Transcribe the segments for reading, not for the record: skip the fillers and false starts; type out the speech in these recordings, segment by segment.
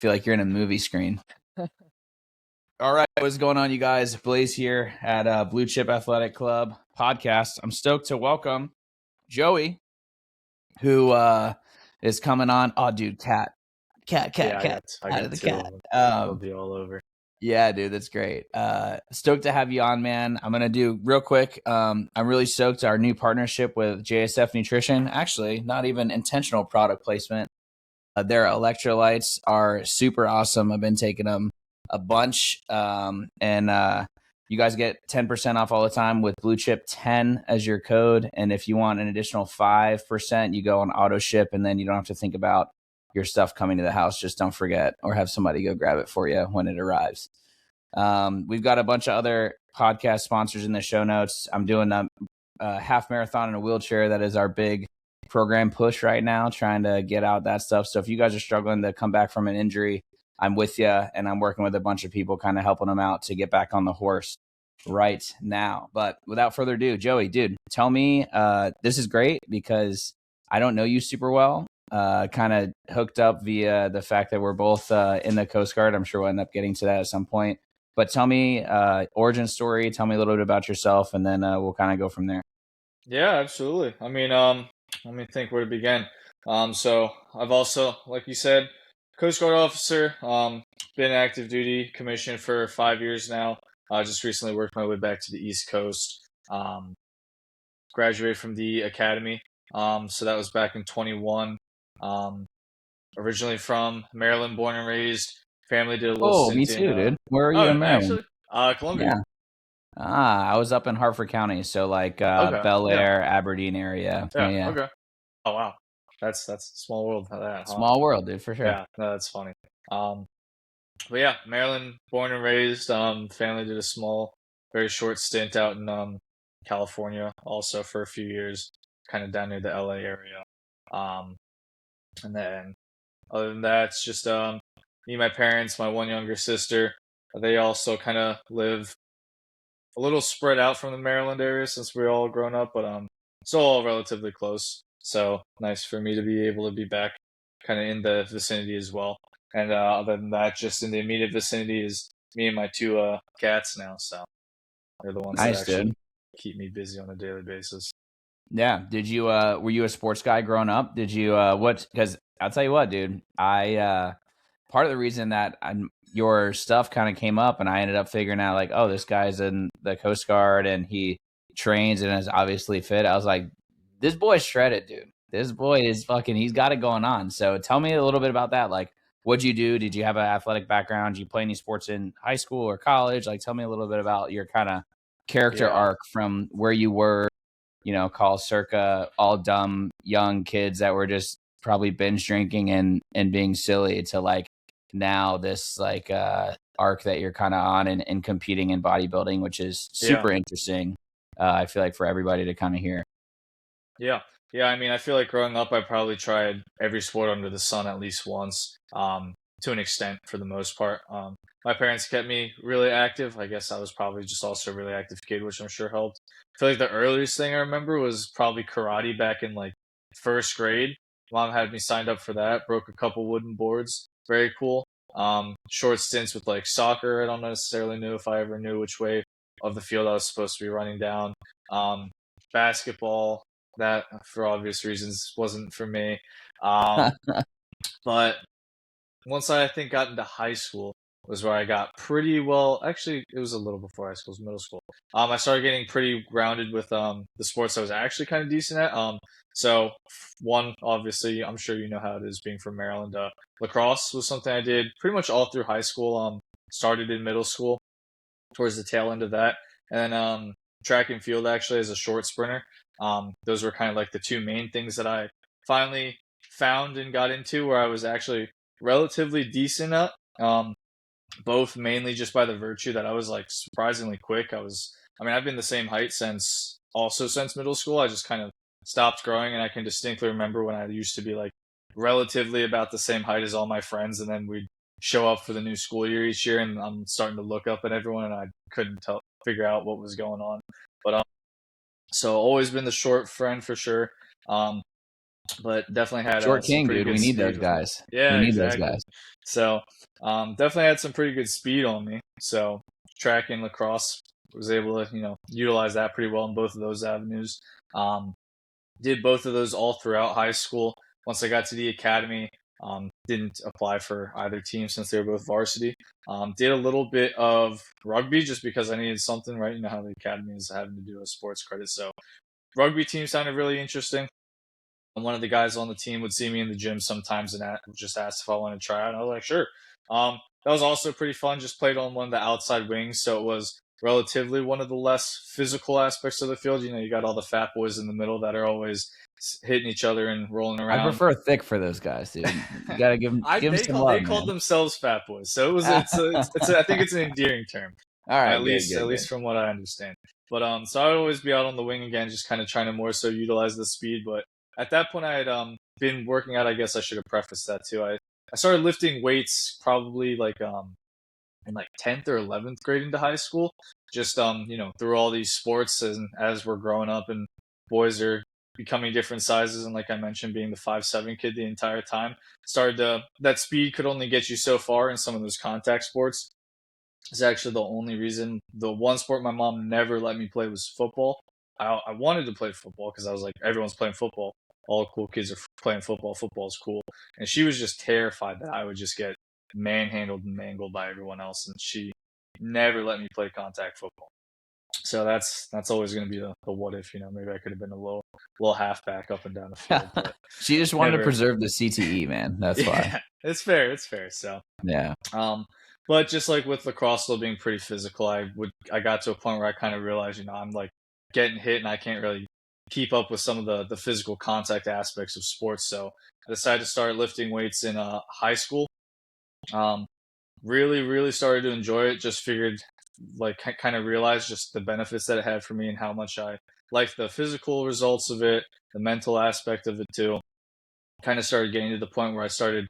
feel like you're in a movie screen. All right, what's going on, you guys? Blaze here at Blue Chip Athletic Club podcast. I'm stoked to welcome Joey, who is coming on. Oh, dude, cat I out of got the two cat. of them. They'll be all over. Yeah, dude, that's great. Stoked to have you on, man. I'm gonna do real quick. I'm really stoked our new partnership with JSF Nutrition. Actually, not even intentional product placement. Their electrolytes are super awesome. I've been taking them a bunch, and you guys get 10% off all the time with Blue Chip 10 as your code. And if you want an additional 5%, you go on auto ship, and then you don't have to think about your stuff coming to the house. Just don't forget, or have somebody go grab it for you when it arrives. We've got a bunch of other podcast sponsors in the show notes. I'm doing a half marathon in a wheelchair. That is our big program push right now, trying to get out that stuff. So if you guys are struggling to come back from an injury, I'm with you, and I'm working with a bunch of people, kind of helping them out to get back on the horse right now. But without further ado, Joey, dude, tell me, this is great because I don't know you super well. Kind of hooked up via the fact that we're both in the Coast Guard. I'm sure we'll end up getting to that at some point. But tell me origin story. Tell me a little bit about yourself, and then we'll kind of go from there. Yeah, absolutely. I mean, let me think where to begin. So I've also, like you said, Coast Guard officer. Been active duty commissioned for 5 years now. Just recently worked my way back to the East Coast. Graduated from the academy. So that was back in 21. Originally from Maryland, born and raised. Family did a little stint me too, dude. Where are you in Maryland? Actually, Columbia. Yeah. I was up in Hartford County, so like Okay, Bel Air, Aberdeen area. Yeah. Okay. Oh wow, that's a small world. That huh? Small world, dude, for sure. Yeah, no, that's funny. But yeah, Maryland, born and raised. Family did a small, very short stint out in California, also for a few years, kind of down near the LA area. And then other than that, it's just me, my parents, my one younger sister. They also kind of live a little spread out from the Maryland area since we're all grown up, but still all relatively close. So nice for me to be able to be back kind of in the vicinity as well. And other than that, just in the immediate vicinity is me and my two cats now. So they're the ones Nice, that actually dude. keep me busy on a daily basis. Yeah. Did you were you a sports guy growing up? Did you what? Because I'll tell you what, dude. I part of the reason that your stuff kind of came up, and I ended up figuring out like, oh, this guy's in the Coast Guard and he trains and is obviously fit. I was like, this boy's shredded, dude. This boy is fucking. He's got it going on. So tell me a little bit about that. Like, what'd you do? Did you have an athletic background? Did you play any sports in high school or college? Like, tell me a little bit about your kind of character arc from where you were, call circa all dumb young kids that were just probably binge drinking and being silly to like now this like arc that you're kind of on and competing in bodybuilding, which is super interesting. I feel like for everybody to kind of hear. Yeah. I mean, I feel like growing up, I probably tried every sport under the sun at least once, to an extent for the most part. My parents kept me really active. I guess I was probably just also a really active kid, which I'm sure helped. I feel like the earliest thing I remember was probably karate back in like first grade. Mom had me signed up for that, broke a couple wooden boards. Very cool. Short stints with like soccer. I don't necessarily know if I ever knew which way of the field I was supposed to be running down. Basketball, that for obvious reasons wasn't for me. But once I think got into high school was where I got pretty well. Actually, it was a little before high school, it was middle school. I started getting pretty grounded with the sports I was actually kind of decent at. So one, obviously, I'm sure you know how it is being from Maryland. Lacrosse was something I did pretty much all through high school. Started in middle school, towards the tail end of that, and then track and field actually as a short sprinter. Those were kind of like the two main things that I finally found and got into where I was actually relatively decent at. Both mainly just by the virtue that I was like surprisingly quick. I've been the same height since middle school. I just kind of stopped growing, and I can distinctly remember when I used to be like relatively about the same height as all my friends, and then we'd show up for the new school year each year, and I'm starting to look up at everyone, and I couldn't figure out what was going on. But so always been the short friend for sure. but definitely had Short some king, pretty dude. good We need speed those with me. guys. We Yeah, need those exactly. guys. So definitely had some pretty good speed on me. So track and lacrosse was able to utilize that pretty well in both of those avenues. Did both of those all throughout high school. Once I got to the academy, didn't apply for either team since they were both varsity. Did a little bit of rugby just because I needed something, right? You know how the academy is having to do a sports credit. So rugby team sounded really interesting. And one of the guys on the team would see me in the gym sometimes and just asked if I wanted to try out. And I was like, sure. That was also pretty fun. Just played on one of the outside wings, so it was relatively one of the less physical aspects of the field. You know, you got all the fat boys in the middle that are always hitting each other and rolling I around. prefer thick for those guys, dude. You gotta give them some They love, called man. themselves fat boys, so I think it's an endearing term. All right, At least good. from what I understand. But so I'd always be out on the wing again, just kind of trying to more so utilize the speed. But at that point, I had been working out. I guess I should have prefaced that too. I started lifting weights probably like in like 10th or 11th grade into high school. Just through all these sports, and as we're growing up and boys are becoming different sizes, and like I mentioned, being the 5'7" kid the entire time, that speed could only get you so far in some of those contact sports. It's actually the only reason. The one sport my mom never let me play was football. I wanted to play football because I was like, everyone's playing football. All cool kids are playing football. Football's cool. And she was just terrified that I would just get manhandled and mangled by everyone else. And she never let me play contact football. So that's always going to be the what if, maybe I could have been a little halfback up and down the field. But she just wanted to preserve the CTE, man. That's why. It's fair. So yeah. But just like with lacrosse still being pretty physical, I got to a point where I kind of realized, I'm like getting hit and I can't really keep up with some of the physical contact aspects of sports. So I decided to start lifting weights in high school. Really, really started to enjoy it. Just figured, like, kind of realized just the benefits that it had for me and how much I liked the physical results of it, the mental aspect of it too. Kind of started getting to the point where I started,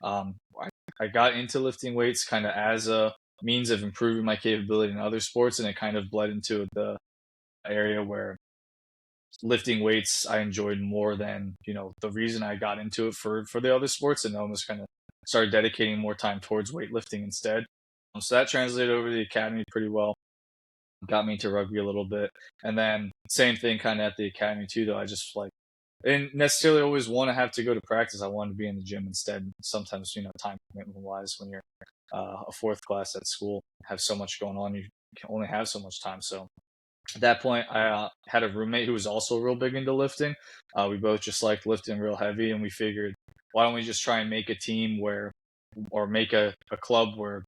I got into lifting weights kind of as a means of improving my capability in other sports, and it kind of bled into the area where lifting weights I enjoyed more than the reason I got into it for the other sports, and almost kind of started dedicating more time towards weightlifting instead. So that translated over to the academy pretty well. Got me into rugby a little bit, and then same thing kind of at the academy too. Though I just like didn't necessarily always want to have to go to practice. I wanted to be in the gym instead. Sometimes time commitment wise, when you're a fourth class at school, have so much going on, you can only have so much time. So at that point, I had a roommate who was also real big into lifting. We both just liked lifting real heavy, and we figured, why don't we just try and make a team or make a club where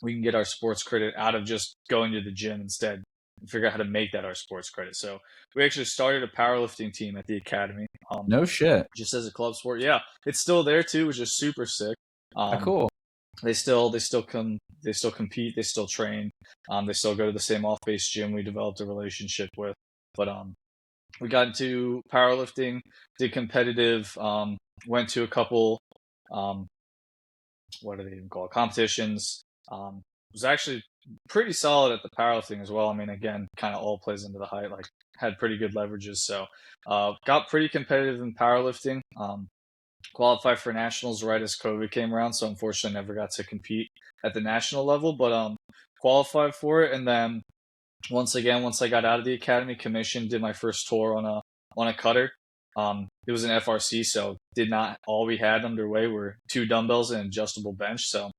we can get our sports credit out of just going to the gym instead, and figure out how to make that our sports credit. So we actually started a powerlifting team at the academy. No shit. Just as a club sport. Yeah, it's still there too, which is super sick. Cool. They still compete, they still train, they still go to the same off-base gym we developed a relationship with. But we got into powerlifting, did competitive, went to a couple what do they even call it, competitions. Was actually pretty solid at the powerlifting as well. I mean, again, kind of all plays into the height, like had pretty good leverages. So got pretty competitive in powerlifting. Qualified for nationals right as COVID came around, so unfortunately never got to compete at the national level, but qualified for it. And then once I got out of the academy, commission, did my first tour on a cutter. It was an FRC, so all we had underway were 2 dumbbells and an adjustable bench. So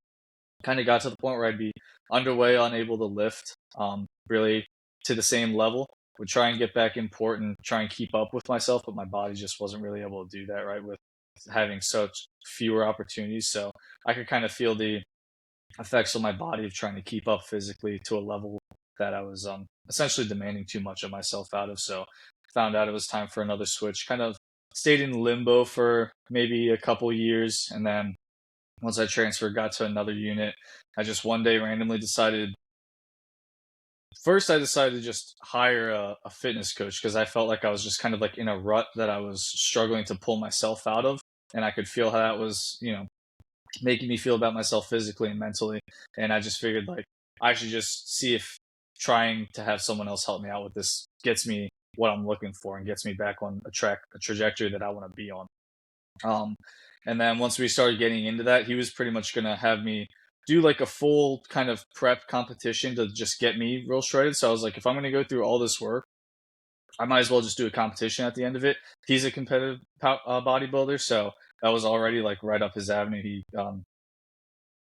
kind of got to the point where I'd be underway, unable to lift really to the same level. Would try and get back in port and try and keep up with myself, but my body just wasn't really able to do that, right, with having such fewer opportunities. So I could kind of feel the effects on my body of trying to keep up physically to a level that I was essentially demanding too much of myself out of. So found out it was time for another switch. Kind of stayed in limbo for maybe a couple years, and then once I transferred, got to another unit, I just one day randomly decided. First, I decided to just hire a fitness coach because I felt like I was just kind of like in a rut that I was struggling to pull myself out of, and I could feel how that was, making me feel about myself physically and mentally. And I just figured, like, I should just see if trying to have someone else help me out with this gets me what I'm looking for and gets me back on a trajectory that I want to be on. And then once we started getting into that, he was pretty much gonna have me do like a full kind of prep competition to just get me real shredded. So I was like, if I'm gonna go through all this work, I might as well just do a competition at the end of it. He's a competitive bodybuilder, so that was already like right up his avenue.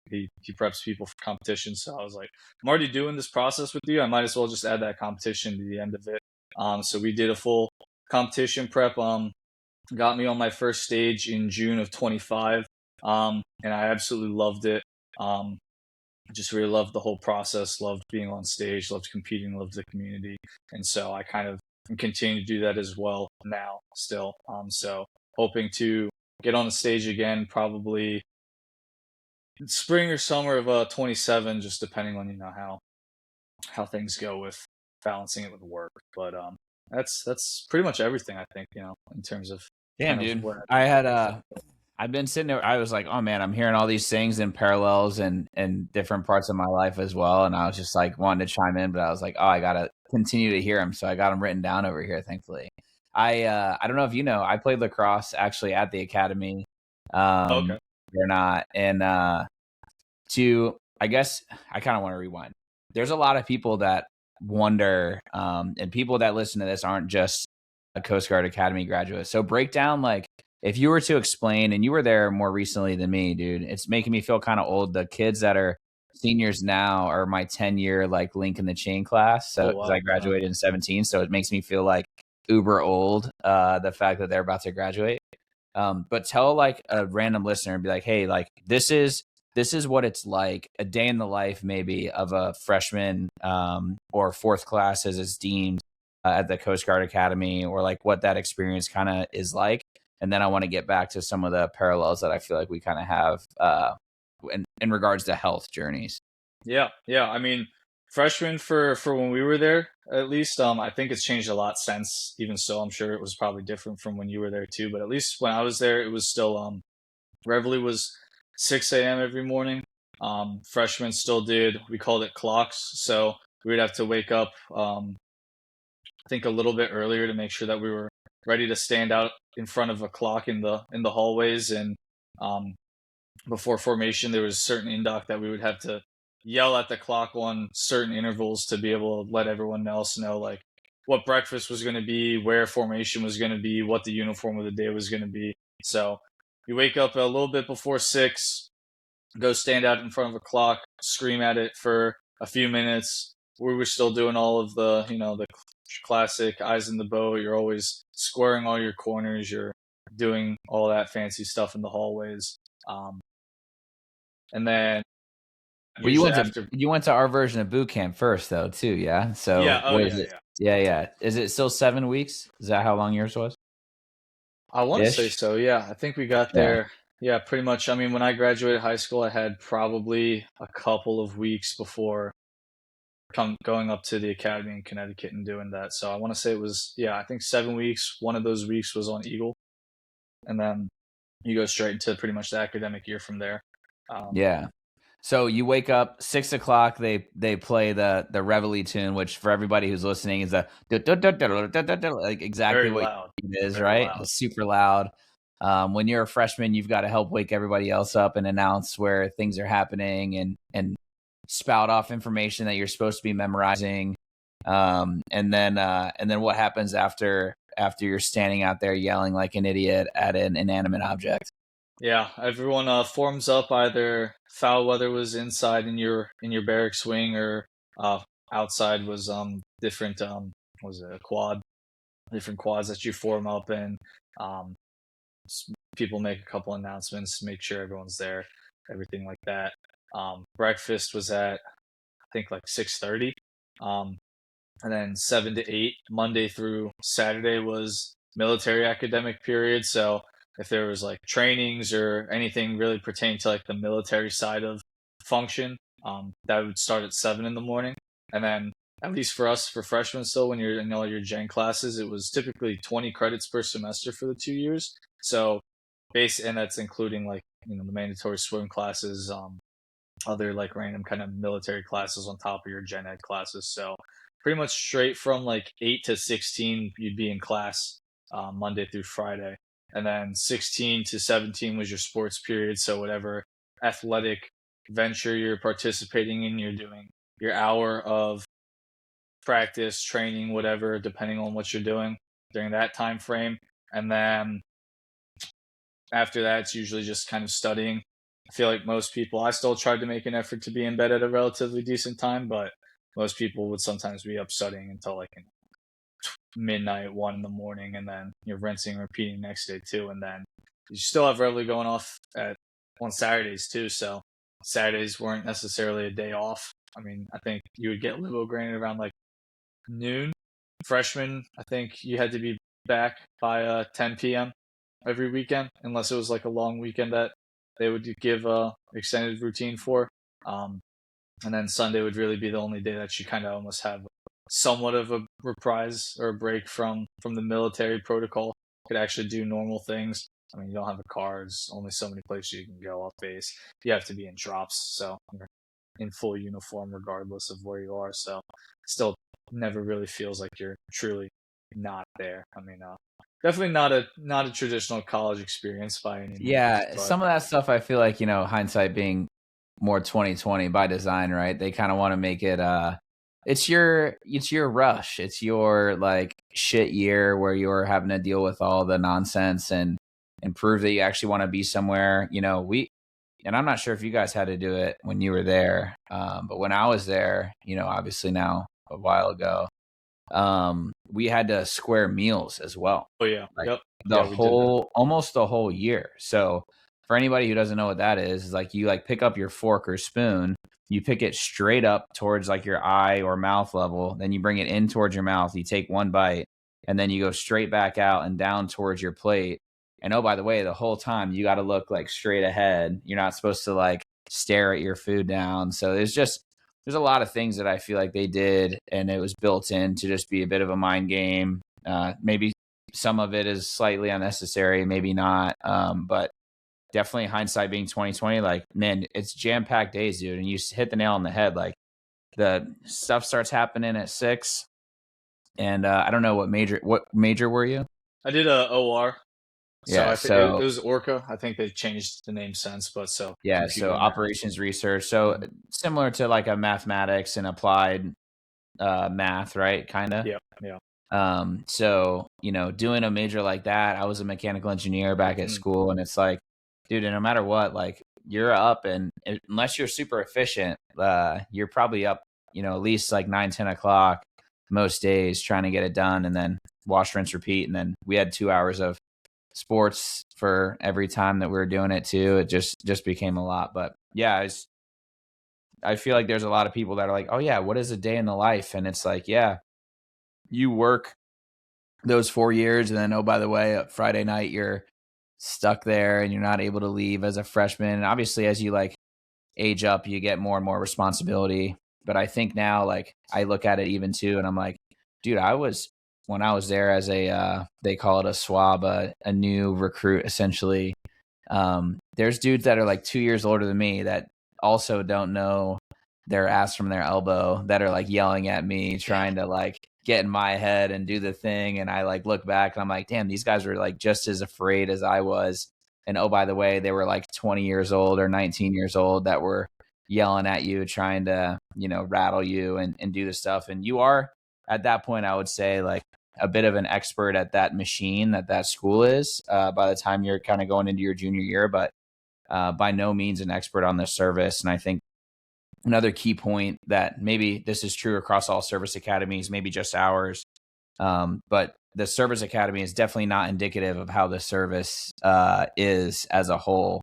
He preps people for competition, so I was like, I'm already doing this process with you. I might as well just add that competition to the end of it. So we did a full competition prep. Got me on my first stage in June of 25, and I absolutely loved it. Just really loved the whole process, loved being on stage, loved competing, loved the community. And so I kind of continue to do that as well now still. So hoping to get on the stage again, probably spring or summer of 27, just depending on, how things go with balancing it with work. But that's pretty much everything, I think, in terms of Damn, kind of dude. where I had I've been sitting there. I was like, oh man, I'm hearing all these things and parallels and different parts of my life as well. And I was just like wanting to chime in, but I was like, oh, I gotta continue to hear them. So I got them written down over here. Thankfully, I don't know if you know, I played lacrosse actually at the academy, Okay. or not. And I guess I kind of want to rewind. There's a lot of people that wonder, and people that listen to this aren't just a Coast Guard Academy graduate. So break down, like, if you were to explain, and you were there more recently than me, dude, it's making me feel kind of old. The kids that are seniors now are my 10-year like link in the chain class. So Oh because I wow. graduated in 17, so it makes me feel like uber old. The fact that they're about to graduate. But tell like a random listener and be like, hey, like this is what it's like, a day in the life maybe of a freshman, or fourth class as it's deemed, at the Coast Guard Academy, or like what that experience kind of is like. And then I want to get back to some of the parallels that I feel like we kind of have, in regards to health journeys. Yeah, yeah. I mean, freshman for when we were there, at least, I think it's changed a lot since. Even so, I'm sure it was probably different from when you were there too. But at least when I was there, it was still reveille was 6 a.m. every morning. Freshmen still did. We called it clocks, so we'd have to wake up. I think a little bit earlier to make sure that we were ready to stand out in front of a clock in the hallways. And um, before formation, there was certain indoc that we would have to yell at the clock on certain intervals to be able to let everyone else know like what breakfast was going to be, where formation was going to be, what the uniform of the day was going to be. So you wake up a little bit before 6, go stand out in front of a clock, scream at it for a few minutes. We were still doing all of the classic eyes in the boat. You're always squaring all your corners. You're doing all that fancy stuff in the hallways. And then Well, you usually went to after, our version of boot camp first, though, too, yeah. yeah, So oh what is yeah, it? yeah. Yeah, yeah. Is it still 7 weeks? Is that how long yours was? I want to say Ish. so. Yeah, I think we got Yeah. there. Yeah, pretty much. I mean, when I graduated high school, I had probably a couple of weeks before going up to the academy in Connecticut and doing that. So I want to say it was, yeah, I think 7 weeks. One of those weeks was on Eagle, and then you go straight into pretty much the academic year from there. Yeah. So you wake up 6 o'clock. They play the reveille tune, which for everybody who's listening is like exactly Very what loud, it is, very right? loud. It's super loud. When you're a freshman, you've got to help wake everybody else up and announce where things are happening, and spout off information that you're supposed to be memorizing. And then what happens after you're standing out there yelling like an idiot at an inanimate object? Yeah, everyone forms up. Either foul weather was inside in your barracks wing, or uh, outside was different, was it a quad, different quads that you form up in. Um, People make a couple announcements, make sure everyone's there, everything like that. Breakfast was at I think like 6:30, um, and then 7 to 8 Monday through Saturday was military academic period. So if there was like trainings or anything really pertaining to like the military side of function, that would start at 7 in the morning. And then at least for us, for freshmen, still when you're in all your gen classes, it was typically 20 credits per semester for the 2 years. So and that's including like the mandatory swim classes, other like random kind of military classes on top of your gen ed classes. So pretty much straight from like 8 to 16, you'd be in class Monday through Friday. And then 16 to 17 was your sports period. So whatever athletic venture you're participating in, you're doing your hour of practice, training, whatever, depending on what you're doing during that time frame. And then after that, it's usually just kind of studying. I feel like most people, I still tried to make an effort to be in bed at a relatively decent time, but most people would sometimes be up studying until like midnight, 1 in the morning, and then you're rinsing and repeating next day too. And then you still have reveille going off on Saturdays too. So Saturdays weren't necessarily a day off. I mean, I think you would get libo granted around like noon. Freshman, I think you had to be back by 10 p.m. every weekend, unless it was like a long weekend that they would give a extended routine for. And then Sunday would really be the only day that you kind of almost have somewhat of a reprise or a break from the military protocol. Could actually do normal things. I mean, you don't have a car. There's only so many places you can go off base. You have to be in drops, so you're in full uniform regardless of where you are. So still never really feels like you're truly not there. I mean, definitely not a traditional college experience by any means. Yeah, some of that stuff I feel like, hindsight being more 2020 by design, right? They kind of want to make it it's your rush. It's your like shit year where you're having to deal with all the nonsense and prove that you actually want to be somewhere. And I'm not sure if you guys had to do it when you were there. But when I was there, obviously now a while ago, we had to square meals as well. Oh yeah. Like Yep. almost the whole year. So for anybody who doesn't know what that is like you like pick up your fork or spoon, you pick it straight up towards like your eye or mouth level, then you bring it in towards your mouth, you take one bite, and then you go straight back out and down towards your plate. And oh, by the way, the whole time you got to look like straight ahead. You're not supposed to like stare at your food down. So there's a lot of things that I feel like they did, and it was built in to just be a bit of a mind game. Maybe some of it is slightly unnecessary, maybe not. But definitely hindsight being 2020, like, man, it's jam-packed days, dude. And you hit the nail on the head. Like the stuff starts happening at 6. And I don't know what major were you? I did a OR. So Yeah, I think it was Orca. I think they changed the name since, but so yeah, so operations research. So similar to like a mathematics and applied math, right? Kind of. Yeah. So doing a major like that, I was a mechanical engineer back at school, and it's like, dude, and no matter what, like you're up, and unless you're super efficient, you're probably up, at least like 9-10 o'clock most days trying to get it done, and then wash, rinse, repeat, and then we had 2 hours of sports for every time that we were doing it too. It just became a lot. But yeah, I feel like there's a lot of people that are like, oh yeah, what is a day in the life? And it's like, yeah, you work those 4 years, and then, oh, by the way, Friday night you're stuck there and you're not able to leave as a freshman. And obviously as you like age up, you get more and more responsibility. But I think now, like, I look at it even too, and I'm like, dude, when I was there as they call it a swab, a new recruit, essentially. There's dudes that are like 2 years older than me that also don't know their ass from their elbow, that are like yelling at me, trying to like get in my head and do the thing. And I like look back and I'm like, damn, these guys were like just as afraid as I was. And oh, by the way, they were like 20 years old or 19 years old that were yelling at you, trying to, rattle you and do the stuff. And you are at that point, I would say, like a bit of an expert at that machine that school is by the time you're kind of going into your junior year, but by no means an expert on this service. And I think another key point that maybe this is true across all service academies, maybe just ours, but the service academy is definitely not indicative of how the service is as a whole.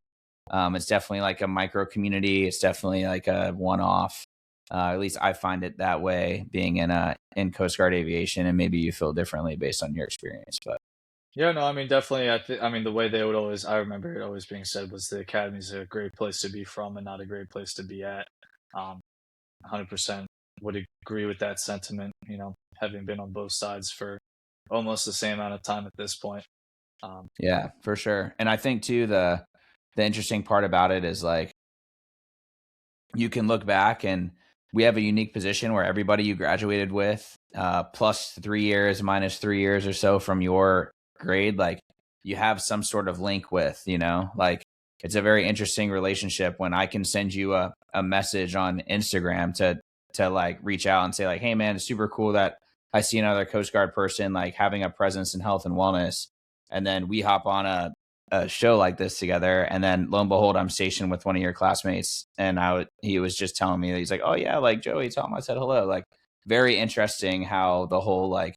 It's definitely like a micro community. It's definitely like a one-off. At least I find it that way, being in Coast Guard aviation, and maybe you feel differently based on your experience. But yeah, no, I mean, definitely. I mean, the way they would always, I remember it always being said was the academy is a great place to be from and not a great place to be at. 100% would agree with that sentiment, having been on both sides for almost the same amount of time at this point. Yeah, for sure. And I think too, the interesting part about it is like, you can look back and we have a unique position where everybody you graduated with, plus 3 years, minus 3 years or so from your grade, like you have some sort of link with, like it's a very interesting relationship when I can send you a message on Instagram to like reach out and say like, hey man, it's super cool that I see another Coast Guard person like having a presence in health and wellness. And then we hop on a show like this together, and then lo and behold, I'm stationed with one of your classmates, and he was just telling me that he's like, oh yeah, like Joey, tell him I said hello. Like very interesting how the whole like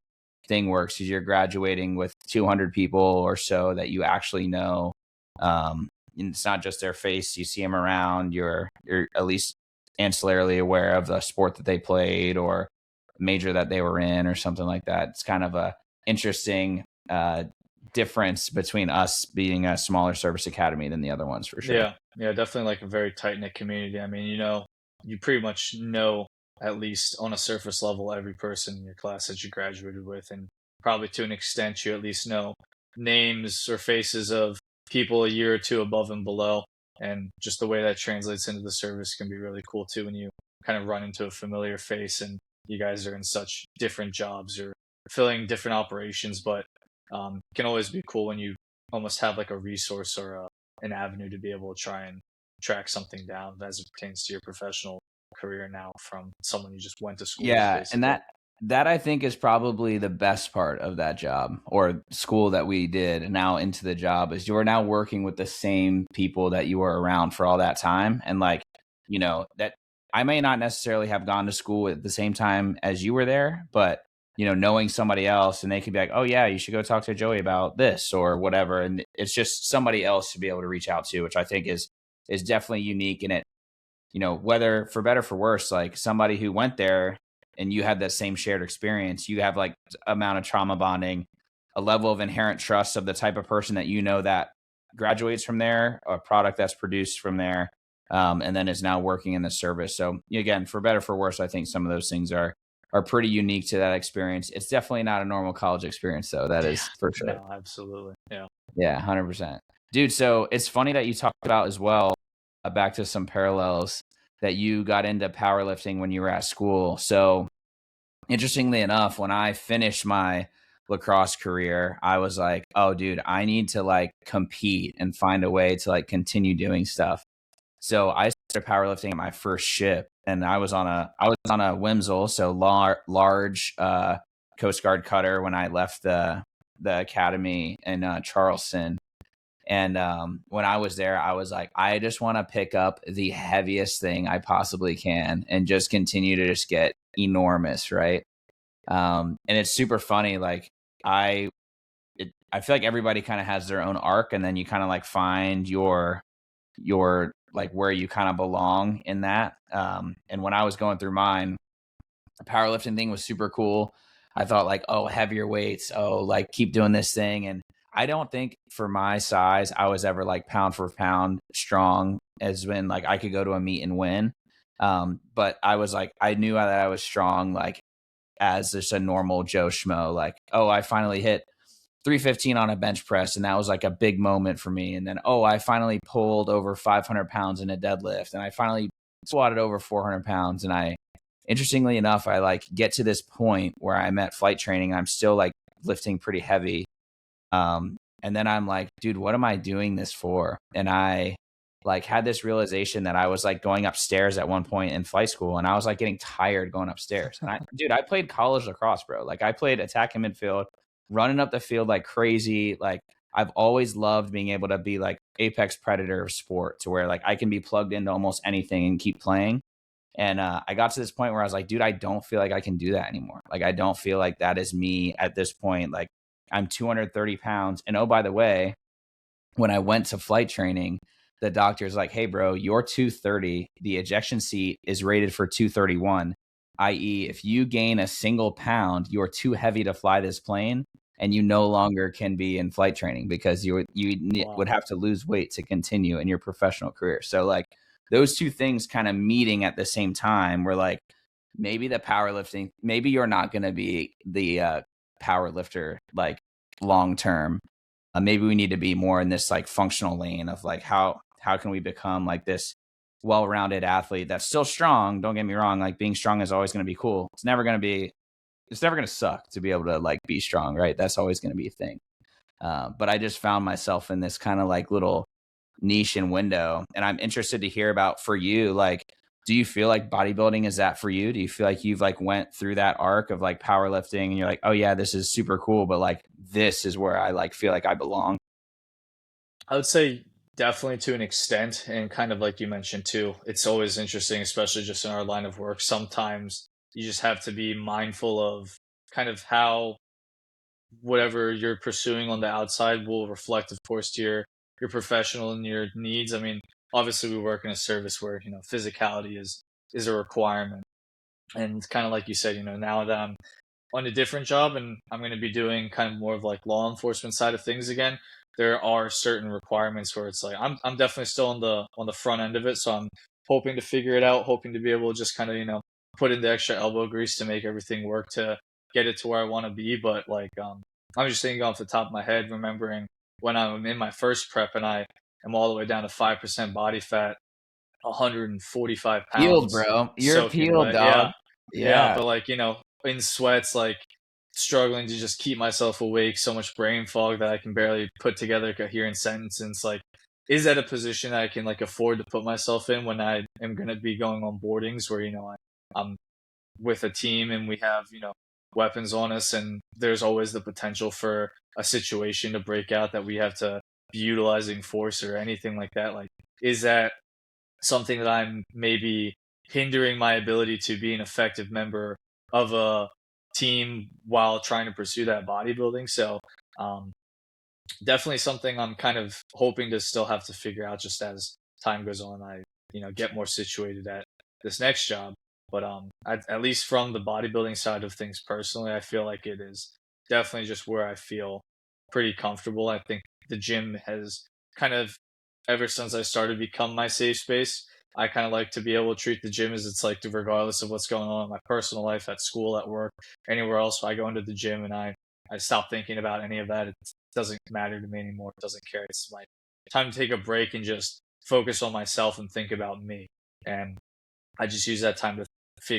thing works, is you're graduating with 200 people or so that you actually know. And it's not just their face, you see them around, you're at least ancillarily aware of the sport that they played or major that they were in or something like that. It's kind of a interesting difference between us being a smaller service academy than the other ones, for sure. Yeah, definitely like a very tight-knit community. I mean, you pretty much know, at least on a surface level, every person in your class that you graduated with, and probably to an extent you at least know names or faces of people a year or two above and below. And just the way that translates into the service can be really cool too, when you kind of run into a familiar face and you guys are in such different jobs or filling different operations, but can always be cool when you almost have like a resource or an avenue to be able to try and track something down as it pertains to your professional career now from someone you just went to school with, Yeah, and basically. that I think is probably the best part of that job or school that we did and now into the job, is you're now working with the same people that you were around for all that time. And like, that I may not necessarily have gone to school at the same time as you were there, but knowing somebody else, and they could be like, oh yeah, you should go talk to Joey about this or whatever. And it's just somebody else to be able to reach out to, which I think is definitely unique. And it, whether for better or for worse, like somebody who went there and you had that same shared experience, you have like amount of trauma bonding, a level of inherent trust of the type of person that that graduates from there, a product that's produced from there, and then is now working in the service. So again, for better or for worse, I think some of those things are pretty unique to that experience. It's definitely not a normal college experience, though. That is for sure. No, absolutely. Yeah. Yeah, 100%. Dude, so it's funny that you talked about as well, back to some parallels, that you got into powerlifting when you were at school. So interestingly enough, when I finished my lacrosse career, I was like, oh, dude, I need to like compete and find a way to like continue doing stuff. So I started powerlifting at my first ship, and I was on a Wimsel, so large Coast Guard cutter when I left the academy in Charleston. And when I was there, I was like, I just want to pick up the heaviest thing I possibly can and just continue to just get enormous, right? And it's super funny. Like I feel like everybody kind of has their own arc, and then you kind of like find your like where you kind of belong in that. And when I was going through mine, the powerlifting thing was super cool. I thought like, oh, heavier weights, oh, like keep doing this thing. And I don't think for my size, I was ever like pound for pound strong, as when like I could go to a meet and win. But I was like, I knew that I was strong, like as just a normal Joe Schmo, like, oh, I finally hit 315 on a bench press, and that was like a big moment for me. And then, oh, I finally pulled over 500 pounds in a deadlift, and I finally squatted over 400 pounds. And interestingly enough, I like get to this point where I'm at flight training, I'm still like lifting pretty heavy. And then I'm like, dude, what am I doing this for? And I like had this realization that I was like going upstairs at one point in flight school, and I was like getting tired going upstairs. And I played college lacrosse, bro. Like I played attack and midfield, running up the field like crazy. Like I've always loved being able to be like apex predator of sport, to where like I can be plugged into almost anything and keep playing. And I got to this point where I was like, dude, I don't feel like I can do that anymore. Like I don't feel like that is me at this point. Like I'm 230 pounds. And oh, by the way, when I went to flight training, the doctor's like, hey, bro, you're 230. The ejection seat is rated for 231, i.e., if you gain a single pound, you're too heavy to fly this plane, and you no longer can be in flight training because you would have to lose weight to continue in your professional career. So like those two things kind of meeting at the same time were like, maybe the powerlifting, maybe you're not going to be the power lifter like long term. Maybe we need to be more in this like functional lane of like how can we become like this well-rounded athlete that's still strong. Don't get me wrong. Like being strong is always going to be cool. It's never going to suck to be able to like be strong, right? That's always going to be a thing. But I just found myself in this kind of like little niche and window. And I'm interested to hear about for you, like, do you feel like bodybuilding is that for you? Do you feel like you've like went through that arc of like powerlifting and you're like, oh yeah, this is super cool, but like this is where I like feel like I belong? I would say definitely to an extent, and kind of like you mentioned too, it's always interesting, especially just in our line of work. Sometimes you just have to be mindful of kind of how whatever you're pursuing on the outside will reflect, of course, to your professional and your needs. I mean, obviously, we work in a service where physicality is a requirement, and it's kind of like you said, now that I'm on a different job and I'm going to be doing kind of more of like law enforcement side of things again, there are certain requirements where it's like I'm definitely still on the front end of it, so I'm hoping to figure it out, hoping to be able to just kind of put in the extra elbow grease to make everything work to get it to where I want to be. But like I'm just thinking off the top of my head, remembering when I'm in my first prep and I am all the way down to 5% body fat, 145 Peeled, pounds, bro. You're soaking peeled, wet. Yeah, dog. yeah, Yeah. but like in sweats, like struggling to just keep myself awake, so much brain fog that I can barely put together a coherent sentence. And it's like, is that a position I can like afford to put myself in when I am going to be going on boardings where I'm with a team and we have weapons on us, and there's always the potential for a situation to break out that we have to be utilizing force or anything like that. Like, is that something that I'm maybe hindering my ability to be an effective member of a team while trying to pursue that bodybuilding? So um, definitely something I'm kind of hoping to still have to figure out just as time goes on. I get more situated at this next job, but at least from the bodybuilding side of things personally, I feel like it is definitely just where I feel pretty comfortable. I think the gym has kind of, ever since I started, become my safe space. I kind of like to be able to treat the gym as it's like, regardless of what's going on in my personal life, at school, at work, anywhere else. I go into the gym and I stop thinking about any of that. It doesn't matter to me anymore. It doesn't care. It's my time to take a break and just focus on myself and think about me. And I just use that time to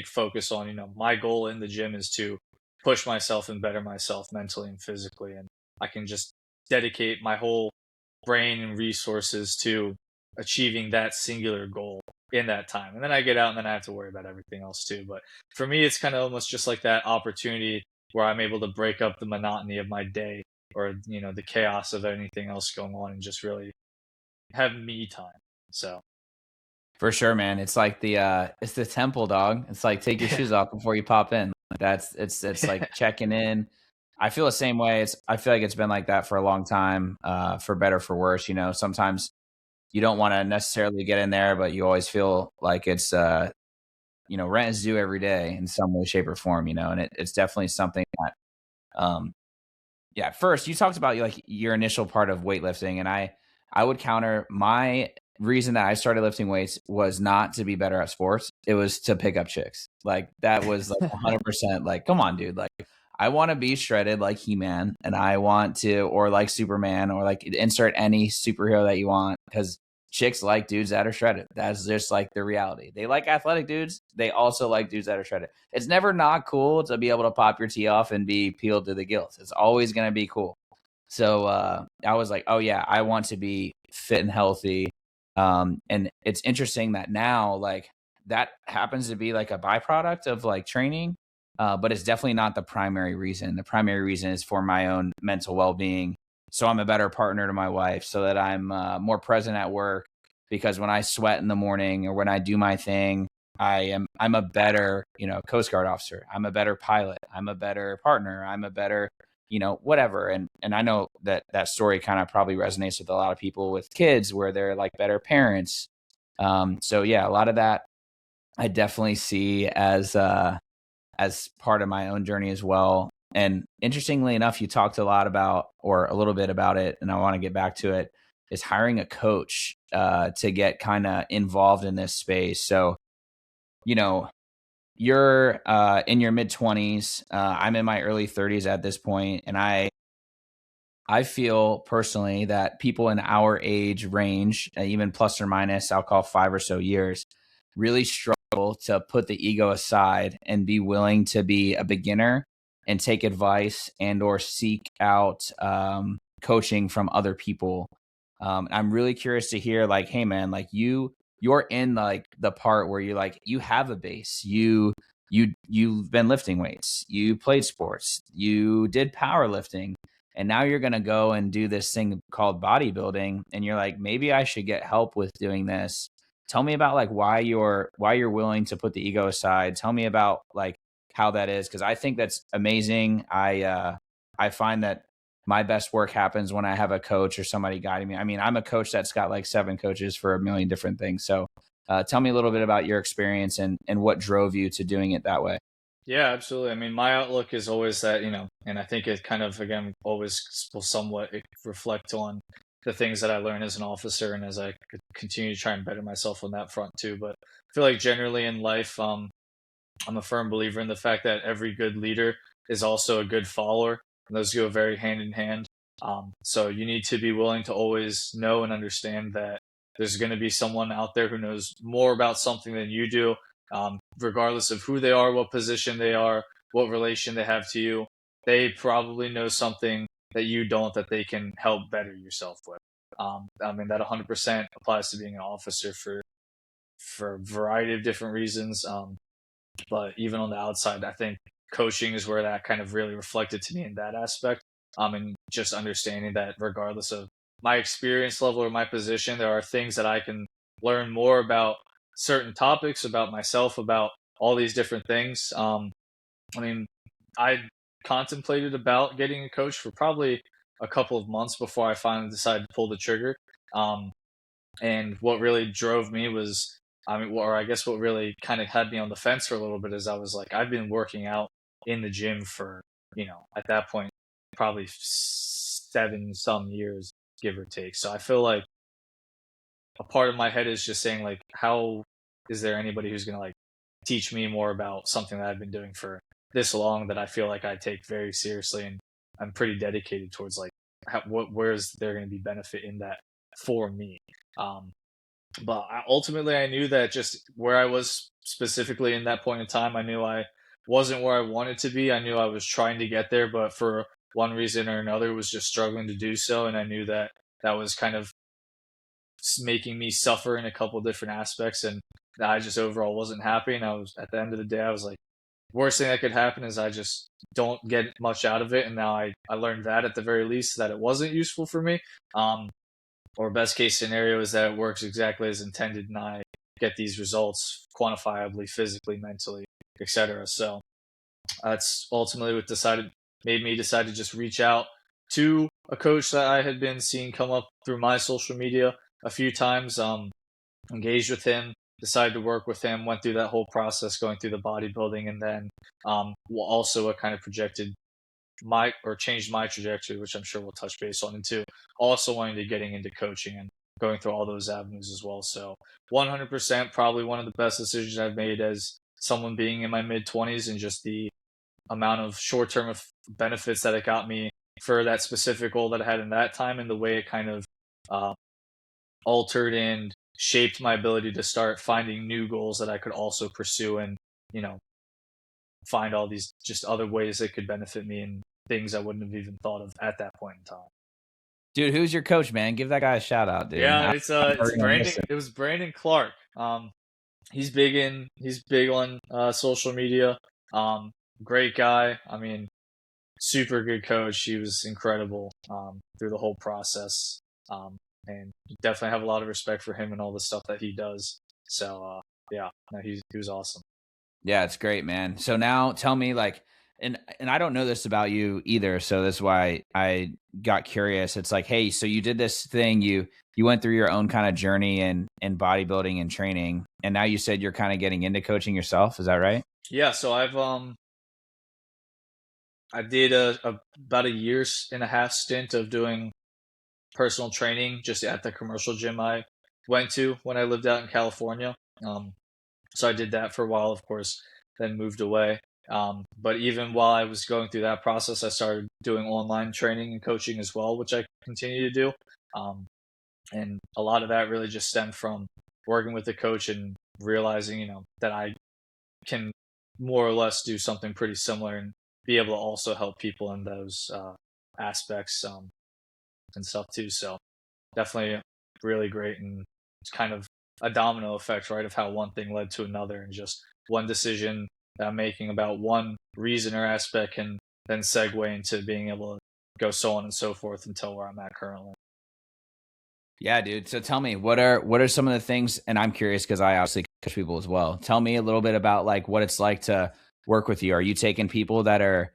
focus on, my goal in the gym is to push myself and better myself mentally and physically. And I can just dedicate my whole brain and resources to achieving that singular goal in that time. And then I get out and then I have to worry about everything else too. But for me, it's kind of almost just like that opportunity where I'm able to break up the monotony of my day, or, the chaos of anything else going on, and just really have me time. So For sure, man. It's like it's the temple, dog. It's like take your yeah. shoes off before you pop in. It's like checking in. I feel the same way. I feel like it's been like that for a long time, for better for worse. Sometimes you don't want to necessarily get in there, but you always feel like it's rent is due every day in some way, shape, or form. And it's definitely something that yeah. First, you talked about like your initial part of weightlifting, and I would counter my reason that I started lifting weights was not to be better at sports. It was to pick up chicks. Like that was like 100%. Like, come on, dude. Like I want to be shredded like He-Man, and I want to, or like Superman, or like insert any superhero that you want, because chicks like dudes that are shredded. That's just like the reality. They like athletic dudes. They also like dudes that are shredded. It's never not cool to be able to pop your tee off and be peeled to the gills. It's always going to be cool. So I was like, oh yeah, I want to be fit and healthy. And it's interesting that now like that happens to be like a byproduct of like training. But it's definitely not the primary reason. The primary reason is for my own mental well-being. So I'm a better partner to my wife, so that I'm more present at work, because when I sweat in the morning or when I do my thing, I'm a better, Coast Guard officer. I'm a better pilot. I'm a better partner. I'm a better, whatever. And I know that story kind of probably resonates with a lot of people with kids, where they're like better parents. So yeah, a lot of that I definitely see as part of my own journey as well. And interestingly enough, you talked a lot about, or a little bit about it, and I want to get back to it, is hiring a coach to get kind of involved in this space. So, you're in your mid 20s. I'm in my early 30s at this point, and I feel personally that people in our age range, even plus or minus, I'll call 5 or so years, really struggle to put the ego aside and be willing to be a beginner and take advice and or seek out coaching from other people. I'm really curious to hear, like, hey man, like you're in like the part where you're like, you have a base, you've been lifting weights, you played sports, you did powerlifting, and now you're going to go and do this thing called bodybuilding, and you're like, maybe I should get help with doing this. Tell me about like why you're willing to put the ego aside. Tell me about like how that is, because I think that's amazing. I find that my best work happens when I have a coach or somebody guiding me. I mean, I'm a coach that's got like 7 coaches for a million different things. So tell me a little bit about your experience and what drove you to doing it that way. Yeah, absolutely. I mean, my outlook is always that, and I think it kind of, again, always will somewhat reflect on the things that I learn as an officer and as I continue to try and better myself on that front too. But I feel like generally in life, I'm a firm believer in the fact that every good leader is also a good follower, and those go very hand in hand. So you need to be willing to always know and understand that there's going to be someone out there who knows more about something than you do, regardless of who they are, what position they are, what relation they have to you. They probably know something that you don't that they can help better yourself with. I mean, that 100% applies to being an officer for a variety of different reasons. But even on the outside, I think coaching is where that kind of really reflected to me in that aspect. And just understanding that regardless of my experience level or my position, there are things that I can learn more about certain topics, about myself, about all these different things. I mean, I contemplated about getting a coach for probably a couple of months before I finally decided to pull the trigger. Um, and what really drove me was, I mean, or I guess what really kind of had me on the fence for a little bit is I was like, I've been working out in the gym for, at that point, probably 7 some years, give or take. So I feel like a part of my head is just saying, like, how is there anybody who's going to like teach me more about something that I've been doing for this long that I feel like I take very seriously and I'm pretty dedicated towards, like, where is there going to be benefit in that for me? Um, but ultimately, I knew that just where I was specifically in that point in time, I knew I wasn't where I wanted to be. I knew I was trying to get there, but for one reason or another, was just struggling to do so. And I knew that that was kind of making me suffer in a couple different aspects, and I just overall wasn't happy. And I was, at the end of the day, I was like, worst thing that could happen is I just don't get much out of it. And now I learned that at the very least that it wasn't useful for me. Or best case scenario is that it works exactly as intended and I get these results quantifiably, physically, mentally, etc. So that's ultimately what made me decide to just reach out to a coach that I had been seeing come up through my social media a few times, engaged with him, decided to work with him, went through that whole process going through the bodybuilding, and then also what kind of changed my trajectory, which I'm sure we'll touch base on, into also wanting to getting into coaching and going through all those avenues as well. So 100% probably one of the best decisions I've made as someone being in my mid 20s, and just the amount of short-term benefits that it got me for that specific goal that I had in that time, and the way it kind of uh, altered and shaped my ability to start finding new goals that I could also pursue, and you know find all these just other ways that could benefit me and things I wouldn't have even thought of at that point in time. Dude, who's your coach, man? Give that guy a shout out, dude. Yeah, I'm it's hurting to Brandon. listen. It was Brandon Clark. He's big on social media. Um, Great guy. I mean, super good coach. He was incredible through the whole process. And definitely have a lot of respect for him and all the stuff that he does. So yeah, no, he was awesome. Yeah, it's great, man. So now tell me, like, and I don't know this about you either, so that's why I got curious. It's like, hey, so you did this thing, you went through your own kind of journey in bodybuilding and training, and now you said you're kind of getting into coaching yourself. Is that right? Yeah, so I did about a year and a half stint of doing personal training just at the commercial gym I went to when I lived out in California. So I did that for a while, of course, then moved away. But even while I was going through that process, I started doing online training and coaching as well, which I continue to do. Um, and a lot of that really just stemmed from working with the coach and realizing, that I can more or less do something pretty similar and be able to also help people in those aspects and stuff too. So definitely really great, and it's kind of a domino effect, right, of how one thing led to another, and just one decision that I'm making about one reason or aspect can then segue into being able to go so on and so forth until where I'm at currently. Yeah, dude. So tell me, what are some of the things? And I'm curious because I obviously coach people as well. Tell me a little bit about like what it's like to work with you. Are you taking people that are,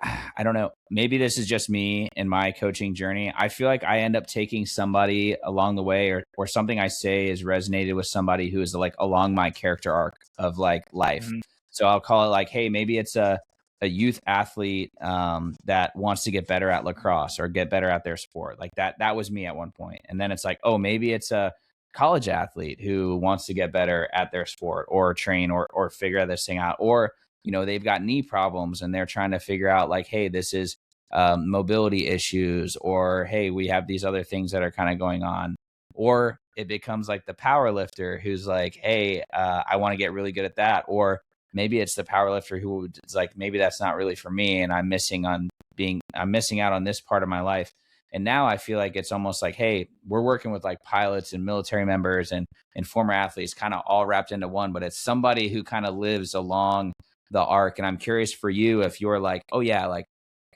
I don't know, maybe this is just me in my coaching journey. I feel like I end up taking somebody along the way, or something I say is resonated with somebody who is like along my character arc of like life. Hmm. So I'll call it like, hey, maybe it's a youth athlete that wants to get better at lacrosse or get better at their sport. Like that was me at one point. And then it's like, oh, maybe it's a college athlete who wants to get better at their sport or train or figure this thing out. Or they've got knee problems and they're trying to figure out like, hey, this is mobility issues, or hey, we have these other things that are kind of going on. Or it becomes like the power lifter who's like, hey, I want to get really good at that. Or maybe it's the power lifter who is like, maybe that's not really for me, and I'm missing out on this part of my life. And now I feel like it's almost like, hey, we're working with like pilots and military members and former athletes kind of all wrapped into one, but it's somebody who kind of lives along the arc. And I'm curious for you if you're like, oh yeah, like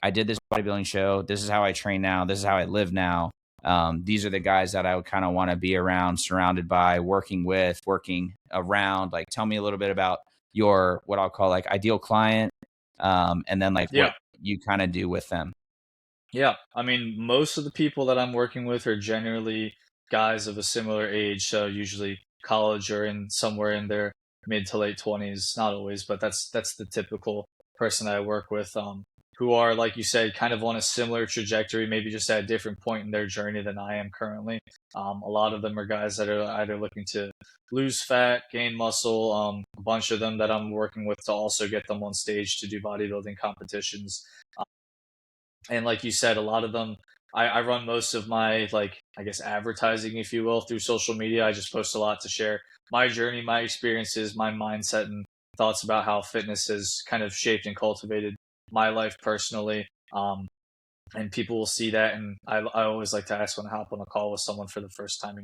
I did this bodybuilding show. This is how I train now. This is how I live now. These are the guys that I would kind of want to be around, surrounded by, working with, working around. Like, tell me a little bit about your, what I'll call like ideal client. And then like Yeah. what you kind of do with them. Yeah, I mean, most of the people that I'm working with are generally guys of a similar age, so usually college or in somewhere in their mid to late 20s. Not always, but that's the typical person I work with, who are, like you said, kind of on a similar trajectory, maybe just at a different point in their journey than I am currently. A lot of them are guys that are either looking to lose fat, gain muscle. A bunch of them that I'm working with to also get them on stage to do bodybuilding competitions. And like you said, a lot of them, I run most of my, like, I guess, advertising, if you will, through social media. I just post a lot to share my journey, my experiences, my mindset, and thoughts about how fitness has kind of shaped and cultivated my life personally. And people will see that. And I always like to ask when I hop on a call with someone for the first time,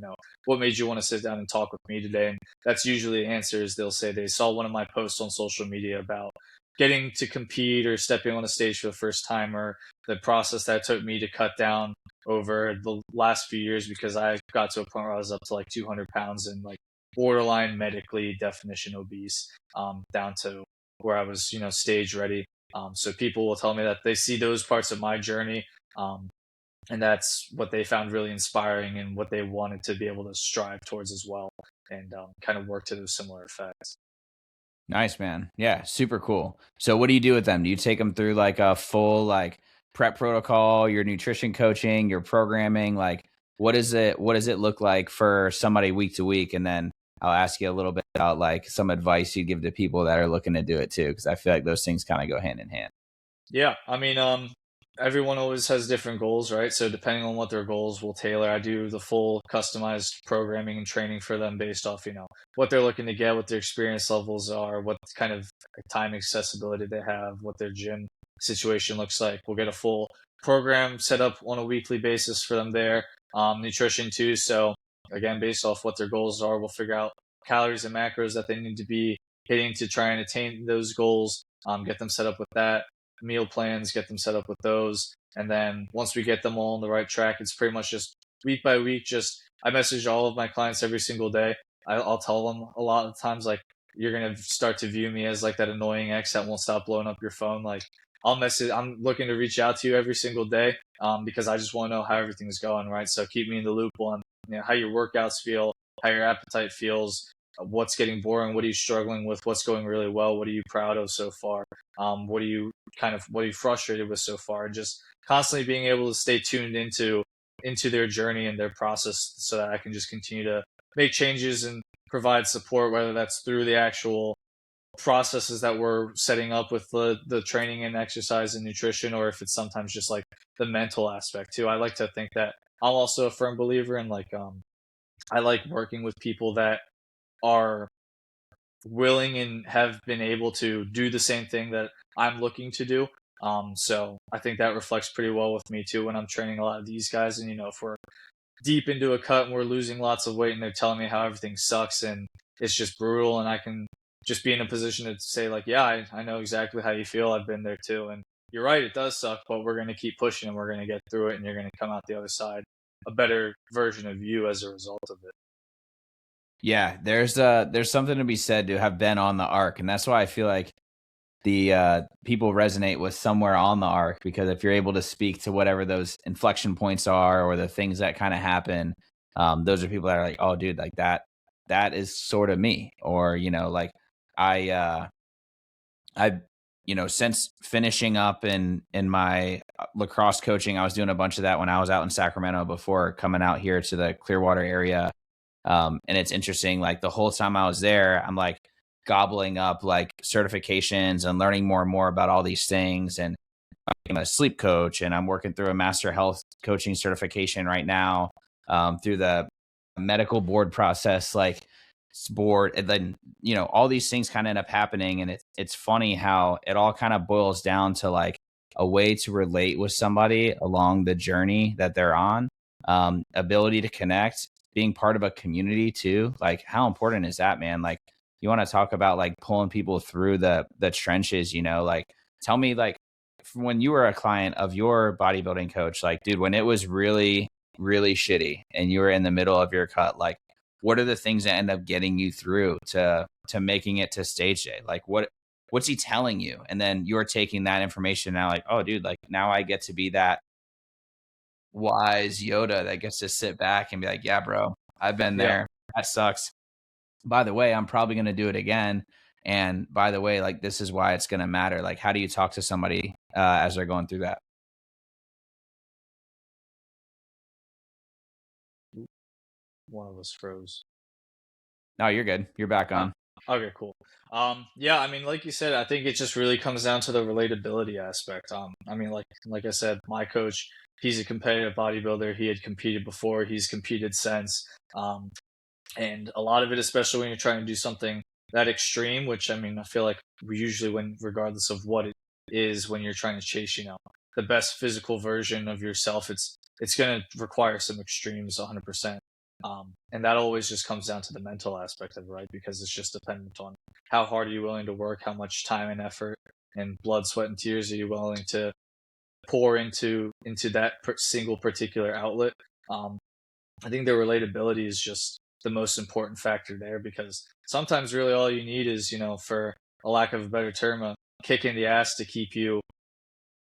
what made you want to sit down and talk with me today? And that's usually the answer is they'll say they saw one of my posts on social media about getting to compete or stepping on a stage for the first time, or the process that took me to cut down over the last few years, because I got to a point where I was up to like 200 pounds and like borderline medically definition obese, down to where I was, stage ready. So people will tell me that they see those parts of my journey, um, and that's what they found really inspiring and what they wanted to be able to strive towards as well, and kind of work to those similar effects. Nice, man. Yeah, super cool. So what do you do with them? Do you take them through like a full like prep protocol, your nutrition coaching, your programming? Like what does it look like for somebody week to week? And then I'll ask you a little bit about like some advice you give to people that are looking to do it too, because I feel like those things kind of go hand in hand. Yeah, I mean, everyone always has different goals, right? So depending on what their goals, will tailor. I do the full customized programming and training for them based off, what they're looking to get, what their experience levels are, what kind of time accessibility they have, what their gym situation looks like. We'll get a full program set up on a weekly basis for them there. Nutrition too. So again, based off what their goals are, we'll figure out calories and macros that they need to be hitting to try and attain those goals. Get them set up with that meal plans, get them set up with those. And then once we get them all on the right track, it's pretty much just week by week. Just I message all of my clients every single day. I'll tell them a lot of times, like, you're going to start to view me as like that annoying ex that won't stop blowing up your phone. Like, I'm looking to reach out to you every single day, because I just want to know how everything's going, right? So keep me in the loop on, how your workouts feel, how your appetite feels, what's getting boring, what are you struggling with, what's going really well, what are you proud of so far, what are you frustrated with so far, and just constantly being able to stay tuned into their journey and their process, so that I can just continue to make changes and provide support, whether that's through the actual processes that we're setting up with the training and exercise and nutrition, or if it's sometimes just like the mental aspect too. I like to think that I'm also a firm believer in like I like working with people that are willing and have been able to do the same thing that I'm looking to do. So I think that reflects pretty well with me too when I'm training a lot of these guys. And if we're deep into a cut and we're losing lots of weight and they're telling me how everything sucks and it's just brutal, and I can just be in a position to say like, yeah, I know exactly how you feel. I've been there too. And you're right, it does suck, but we're going to keep pushing and we're going to get through it, and you're going to come out the other side a better version of you as a result of it. Yeah, there's something to be said to have been on the arc, and that's why I feel like the people resonate with somewhere on the arc, because if you're able to speak to whatever those inflection points are or the things that kind of happen, those are people that are like, oh, dude, like that is sort of me, or like I since finishing up in my lacrosse coaching, I was doing a bunch of that when I was out in Sacramento before coming out here to the Clearwater area. And it's interesting, like the whole time I was there, I'm like gobbling up like certifications and learning more and more about all these things. And I'm a sleep coach, and I'm working through a master health coaching certification right now, through the medical board process, like board. And then, all these things kind of end up happening. And it's funny how it all kind of boils down to like a way to relate with somebody along the journey that they're on, ability to connect, being part of a community too. Like how important is that, man? Like you want to talk about like pulling people through the trenches, like tell me, like when you were a client of your bodybuilding coach, like, dude, when it was really, really shitty and you were in the middle of your cut, like what are the things that end up getting you through to making it to stage day? Like what's he telling you? And then you're taking that information now, like, oh dude, like now I get to be that wise Yoda that gets to sit back and be like, yeah, bro, I've been there. That sucks. By the way, I'm probably going to do it again. And by the way, like, this is why it's going to matter. Like, how do you talk to somebody as they're going through that? One of us froze. No, you're good. You're back on. Okay, cool. Yeah, I mean, like you said, I think it just really comes down to the relatability aspect. I mean, like I said, my coach, he's a competitive bodybuilder. He had competed before. He's competed since. And a lot of it, especially when you're trying to do something that extreme, which I mean, I feel like we usually, when regardless of what it is, when you're trying to chase, the best physical version of yourself, it's going to require some extremes, 100%. And that always just comes down to the mental aspect of it, right? Because it's just dependent on how hard are you willing to work, how much time and effort and blood, sweat, and tears are you willing to pour into that single particular outlet. I think the relatability is just the most important factor there, because sometimes really all you need is, for a lack of a better term, a kick in the ass to keep you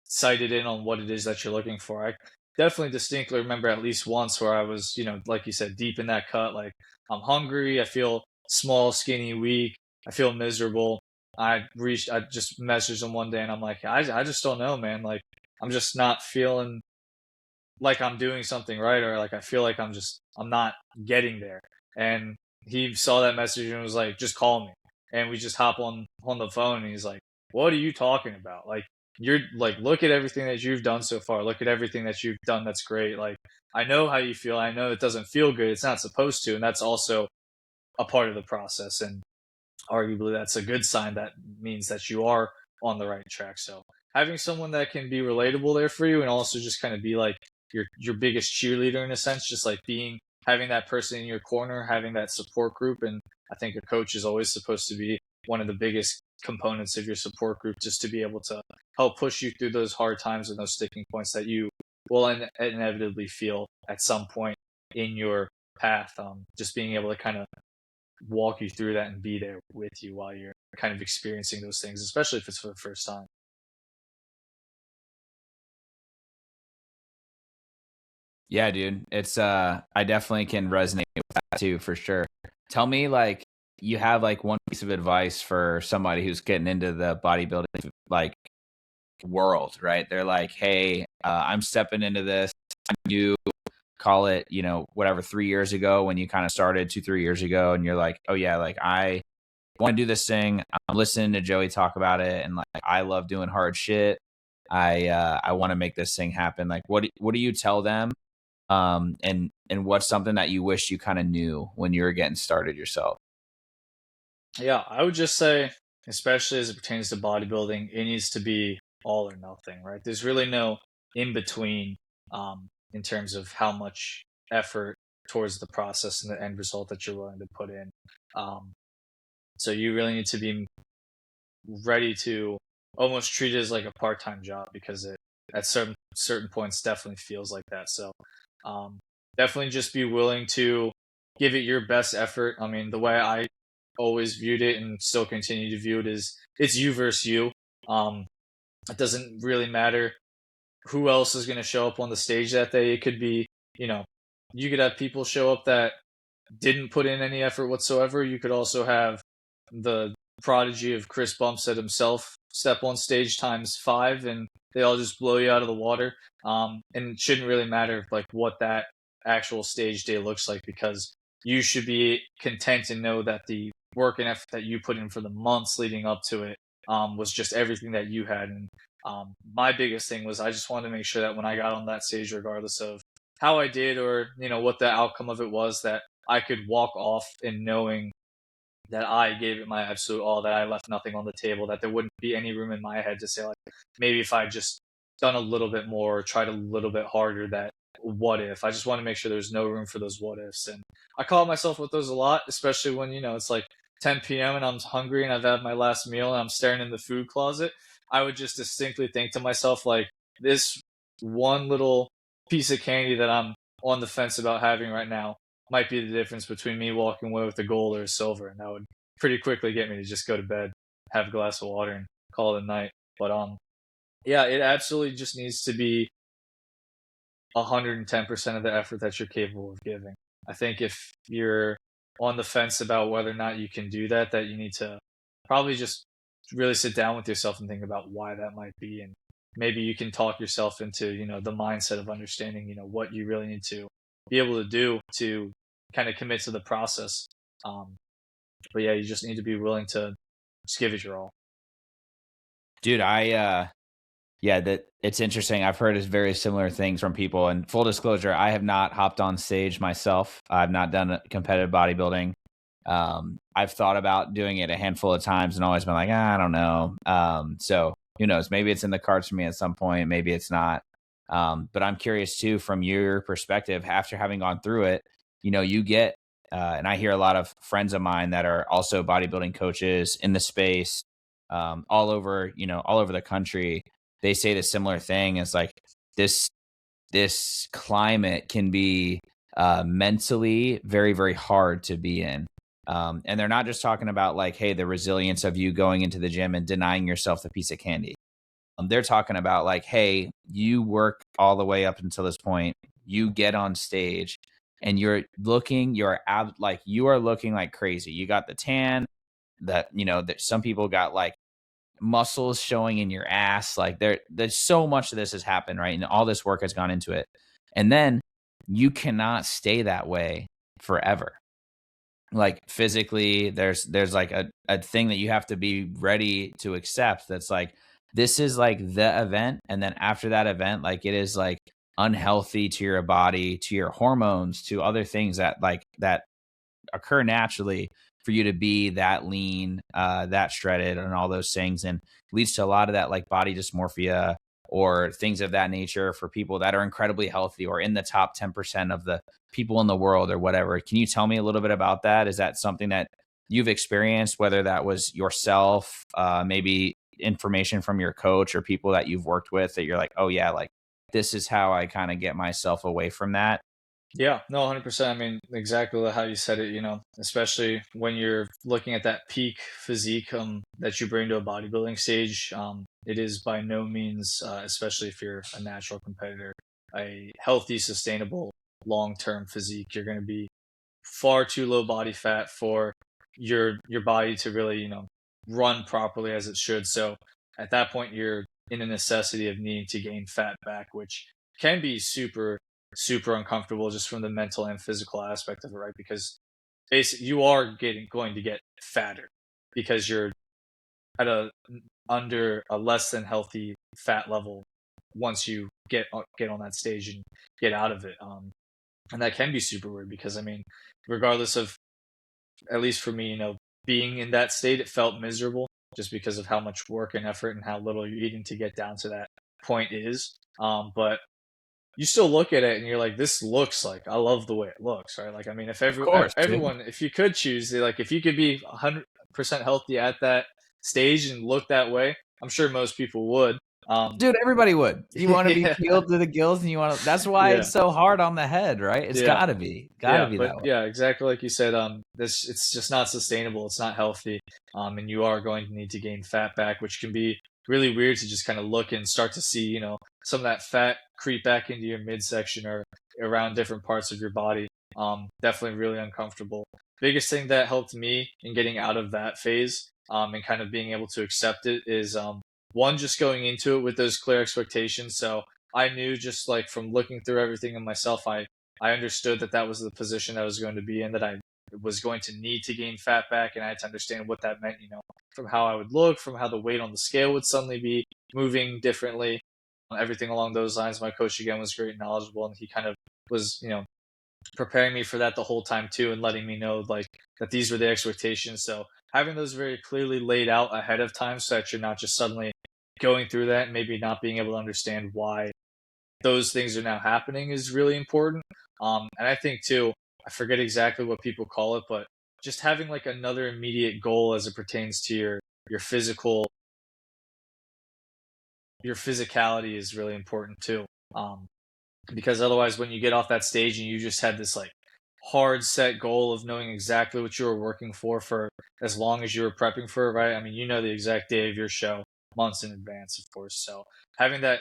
sighted in on what it is that you're looking for. I definitely distinctly remember at least once where I was, like you said, deep in that cut. Like I'm hungry, I feel small, skinny, weak, I feel miserable. I just messaged him one day and I'm like, I just don't know, man. Like I'm just not feeling like I'm doing something right, or like I feel like I'm not getting there. And he saw that message and was like, just call me. And we just hop on the phone and he's like, what are you talking about? Like, you're like, look at everything that you've done so far. Look at everything that you've done. That's great. Like, I know how you feel. I know it doesn't feel good. It's not supposed to. And that's also a part of the process. And arguably that's a good sign. That means that you are on the right track. So having someone that can be relatable there for you, and also just kind of be like your biggest cheerleader in a sense, just like having that person in your corner, having that support group. And I think a coach is always supposed to be one of the biggest components of your support group, just to be able to help push you through those hard times and those sticking points that you will inevitably feel at some point in your path. Just being able to kind of walk you through that and be there with you while you're kind of experiencing those things, especially if it's for the first time. Yeah, dude. It's I definitely can resonate with that too, for sure. Tell me, like, you have like one piece of advice for somebody who's getting into the bodybuilding like world, right? They're like, hey, I'm stepping into this. You call it, whatever, 3 years ago when you kind of started, 2-3 years ago, and you're like, oh yeah, like I want to do this thing. I'm listening to Joey talk about it, and like I love doing hard shit. I want to make this thing happen. Like, what do you tell them? And what's something that you wish you kind of knew when you were getting started yourself? Yeah, I would just say, especially as it pertains to bodybuilding, it needs to be all or nothing, right? There's really no in between in terms of how much effort towards the process and the end result that you're willing to put in. Um, so you really need to be ready to almost treat it as like a part-time job, because it at certain points definitely feels like that. So um, definitely just be willing to give it your best effort. I mean, the way I always viewed it and still continue to view it is it's you versus you. Um, it doesn't really matter who else is going to show up on the stage that day. It could be, you know, you could have people show up that didn't put in any effort whatsoever. You could also have the prodigy of Chris Bumstead himself step on stage times 5, and they all just blow you out of the water. And it shouldn't really matter like what that actual stage day looks like, because you should be content and know that the work and effort that you put in for the months leading up to it was just everything that you had. And my biggest thing was I just wanted to make sure that when I got on that stage, regardless of how I did or what the outcome of it was, that I could walk off in knowing that I gave it my absolute all, that I left nothing on the table, that there wouldn't be any room in my head to say like, maybe if I just done a little bit more, or tried a little bit harder, that what if. I just want to make sure there's no room for those what ifs. And I call myself with those a lot, especially when it's like 10 p.m. and I'm hungry and I've had my last meal and I'm staring in the food closet. I would just distinctly think to myself, like, this one little piece of candy that I'm on the fence about having right now might be the difference between me walking away with a gold or a silver, and that would pretty quickly get me to just go to bed, have a glass of water, and call it a night. But yeah, it absolutely just needs to be 110% of the effort that you're capable of giving. I think if you're on the fence about whether or not you can do that, that you need to probably just really sit down with yourself and think about why that might be, and maybe you can talk yourself into the mindset of understanding what you really need to be able to do to kind of commit to the process. um, but yeah, you just need to be willing to just give it your all. Dude, yeah, that it's interesting. I've heard very similar things from people. And full disclosure, I have not hopped on stage myself. I've not done competitive bodybuilding. I've thought about doing it a handful of times and always been like, I don't know. So who knows? Maybe it's in the cards for me at some point. Maybe it's not. But I'm curious too, from your perspective, after having gone through it, you get, and I hear a lot of friends of mine that are also bodybuilding coaches in the space, all over the country. They say the similar thing. It's like this climate can be mentally very, very hard to be in. And they're not just talking about like, hey, the resilience of you going into the gym and denying yourself the piece of candy. They're talking about like, hey, you work all the way up until this point, you get on stage and you are looking like crazy. You got the tan that some people got like muscles showing in your ass. Like there's so much of this has happened, right? And all this work has gone into it. And then you cannot stay that way forever. Like physically, there's like a thing that you have to be ready to accept. That's like, this is like the event. And then after that event, like it is like unhealthy to your body, to your hormones, to other things that occur naturally for you to be that lean, that shredded, and all those things, and leads to a lot of that like body dysmorphia or things of that nature for people that are incredibly healthy or in the top 10% of the people in the world or whatever. Can you tell me a little bit about that? Is that something that you've experienced, whether that was yourself, maybe information from your coach or people that you've worked with that you're like, oh yeah, like this is how I kind of get myself away from that? Yeah, no, 100%. I mean, exactly how you said it, especially when you're looking at that peak physique that you bring to a bodybuilding stage. It is by no means, especially if you're a natural competitor, a healthy, sustainable, long-term physique. You're going to be far too low body fat for your body to really, run properly as it should. So at that point, you're in a necessity of needing to gain fat back, which can be super super uncomfortable just from the mental and physical aspect of it, right? Because basically you are going to get fatter. because you're at under a less than healthy fat level once you get on that stage and get out of it. And that can be super weird because I mean, regardless of, at least for me, being in that state, it felt miserable just because of how much work and effort and how little you're eating to get down to that point is. But you still look at it and you're like, this looks like, I love the way it looks, right? Like, I mean, if Of course, dude. everyone, if you could choose, like, if you could be 100% healthy at that stage and look that way, I'm sure most people would. Dude, everybody would. You want to be Yeah. peeled to the gills, and you want to. That's why Yeah. it's so hard on the head, right? It's Yeah. gotta be that way. Yeah, exactly like you said. It's just not sustainable. It's not healthy. And you are going to need to gain fat back, which can be really weird to just kind of look and start to see, some of that fat creep back into your midsection or around different parts of your body. Definitely really uncomfortable. Biggest thing that helped me in getting out of that phase, and kind of being able to accept it is, one, just going into it with those clear expectations. So I knew, just like from looking through everything in myself, I understood that that was the position I was going to be in, that I was going to need to gain fat back, and I had to understand what that meant, from how I would look, from how the weight on the scale would suddenly be moving differently, everything along those lines. My coach, again, was great and knowledgeable, and he kind of was, preparing me for that the whole time too, and letting me know like that these were the expectations. So having those very clearly laid out ahead of time, so that you're not just suddenly going through that and maybe not being able to understand why those things are now happening, is really important. And I think too, I forget exactly what people call it, but just having like another immediate goal as it pertains to your your physicality is really important too. Because otherwise, when you get off that stage and you just had this like hard set goal of knowing exactly what you were working for as long as you were prepping for it, right? I mean, the exact day of your show months in advance, of course. So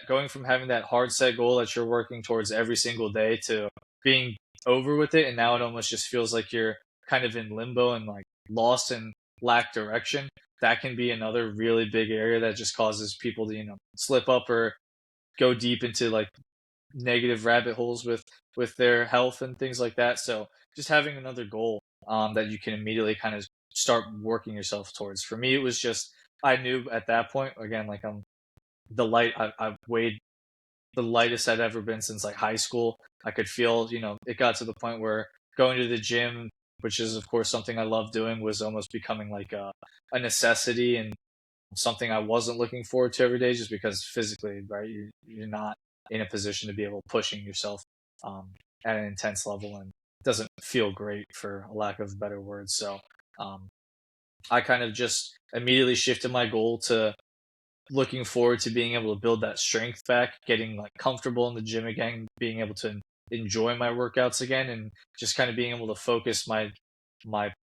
going from having that hard set goal that you're working towards every single day to being over with it, and now it almost just feels like you're kind of in limbo and like lost and lack direction. That can be another really big area that just causes people to, slip up or go deep into like negative rabbit holes with their health and things like that. So just having another goal, that you can immediately kind of start working yourself towards. For me, it was just, I knew at that point, again, like I've weighed the lightest I've ever been since like high school. I could feel, it got to the point where going to the gym, which is of course something I love doing, was almost becoming like a necessity and something I wasn't looking forward to every day, just because physically, right, you're not in a position to be able to pushing yourself at an intense level, and it doesn't feel great, for a lack of better words. So I kind of just immediately shifted my goal to looking forward to being able to build that strength back, getting like comfortable in the gym again, being able to enjoy my workouts again, and just kind of being able to focus my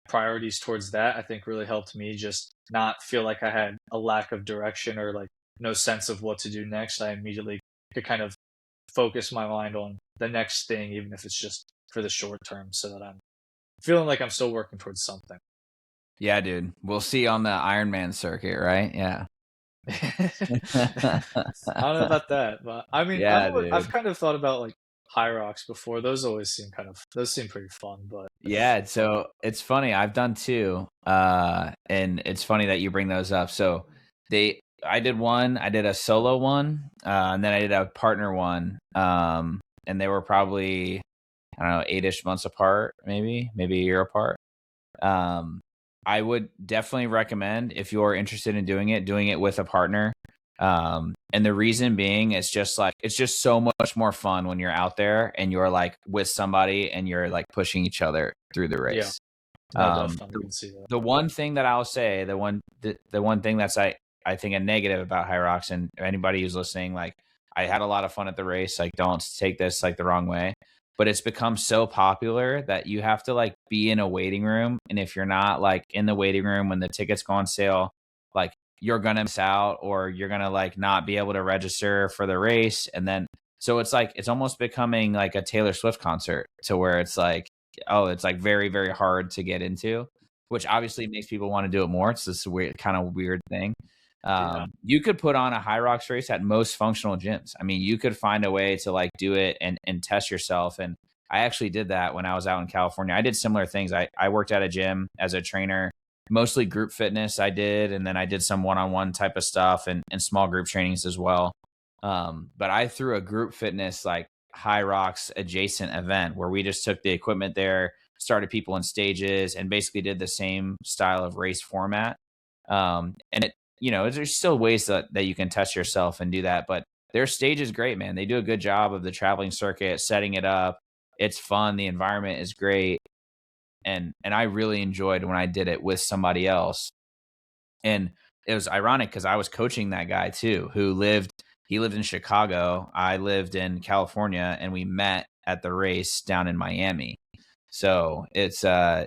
priorities towards that. I think really helped me just not feel like I had a lack of direction or like no sense of what to do next. I immediately could kind of focus my mind on the next thing, even if it's just for the short term, so that I'm feeling like I'm still working towards something. Yeah, dude. We'll see on the Ironman circuit, right? Yeah. I don't know about that, but I mean, Yeah, I've dude. kind of thought about like high rocks before. Those seem pretty fun, but Yeah, so it's funny. I've done two, and it's funny that you bring those up. So I did one. I did a solo one, and then I did a partner one. And they were probably, I don't know, 8-ish months apart, maybe a year apart. I would definitely recommend, if you're interested in doing it with a partner. And the reason being, it's just so much more fun when you're out there and you're like with somebody and you're like pushing each other through the race. no, definitely can see that. The one thing that I'll say, the one thing that's I think a negative about High Rocks, and anybody who's listening, like, I had a lot of fun at the race. Like, don't take this like the wrong way, but it's become so popular that you have to like be in a waiting room. And if you're not like in the waiting room when the tickets go on sale, like, you're going to miss out, or you're going to like not be able to register for the race. And then, so it's like, it's almost becoming like a Taylor Swift concert, to where it's like, oh, it's like very, very hard to get into, which obviously makes people want to do it more. It's this weird thing. You could put on a High Rocks race at most functional gyms. I mean, you could find a way to like do it and test yourself. And I actually did that when I was out in California. I did similar things. I worked at a gym as a trainer mostly group fitness I did, and then I did some one-on-one type of stuff and small group trainings as well. But I threw a group fitness like high rocks adjacent event where we just took the equipment there, started people in stages, and basically did the same style of race format. And it, there's still ways that you can test yourself and do that, but their stage is great, man. They do a good job of the traveling circuit, setting it up. It's fun. The environment is great. And I really enjoyed when I did it with somebody else. And it was ironic because I was coaching that guy too, he lived in Chicago. I lived in California, and we met at the race down in Miami. So it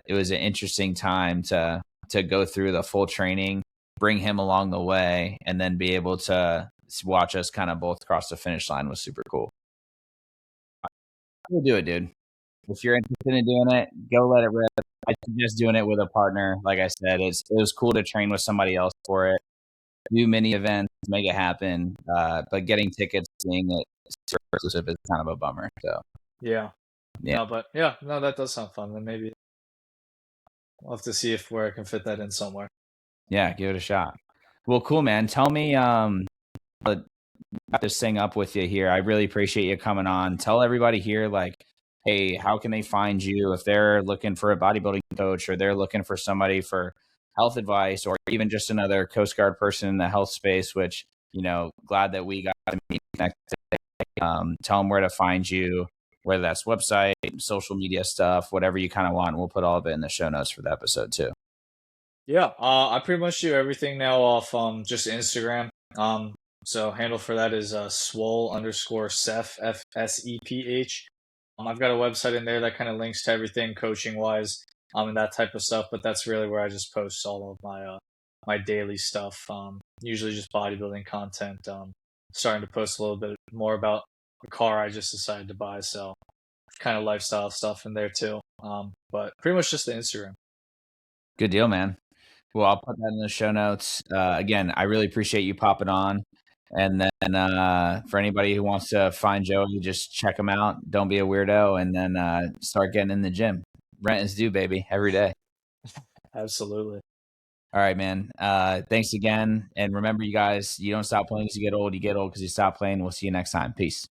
was an interesting time to go through the full training, bring him along the way, and then be able to watch us kind of both cross the finish line was super cool. We'll do it, dude. If you're interested in doing it, go let it rip. I suggest doing it with a partner. Like I said, it was cool to train with somebody else for it. Do mini events, make it happen. But getting tickets, seeing it exclusive is kind of a bummer. So Yeah. yeah. No, but yeah, no, that does sound fun. Then maybe I'll have to see where I can fit that in somewhere. Yeah, give it a shot. Well, cool, man. Tell me, wrap this thing up with you here. I really appreciate you coming on. Tell everybody here, like, hey, how can they find you if they're looking for a bodybuilding coach, or they're looking for somebody for health advice, or even just another Coast Guard person in the health space, which, glad that we got to meet connected. Tell them where to find you, whether that's website, social media stuff, whatever you kind of want. We'll put all of it in the show notes for the episode too. Yeah, I pretty much do everything now off just Instagram. So handle for that is swole_seph, FSEPH. I've got a website in there that kind of links to everything coaching wise, and that type of stuff. But that's really where I just post all of my my daily stuff. Usually just bodybuilding content. Starting to post a little bit more about the car I just decided to buy, so kind of lifestyle stuff in there too. But pretty much just the Instagram. Good deal, man. Well, I'll put that in the show notes. Again, I really appreciate you popping on. And then for anybody who wants to find Joey, just check him out. Don't be a weirdo, and then start getting in the gym. Rent is due, baby, every day. Absolutely. All right, man. Thanks again. And remember, you guys, you don't stop playing because you get old. You get old because you stop playing. We'll see you next time. Peace.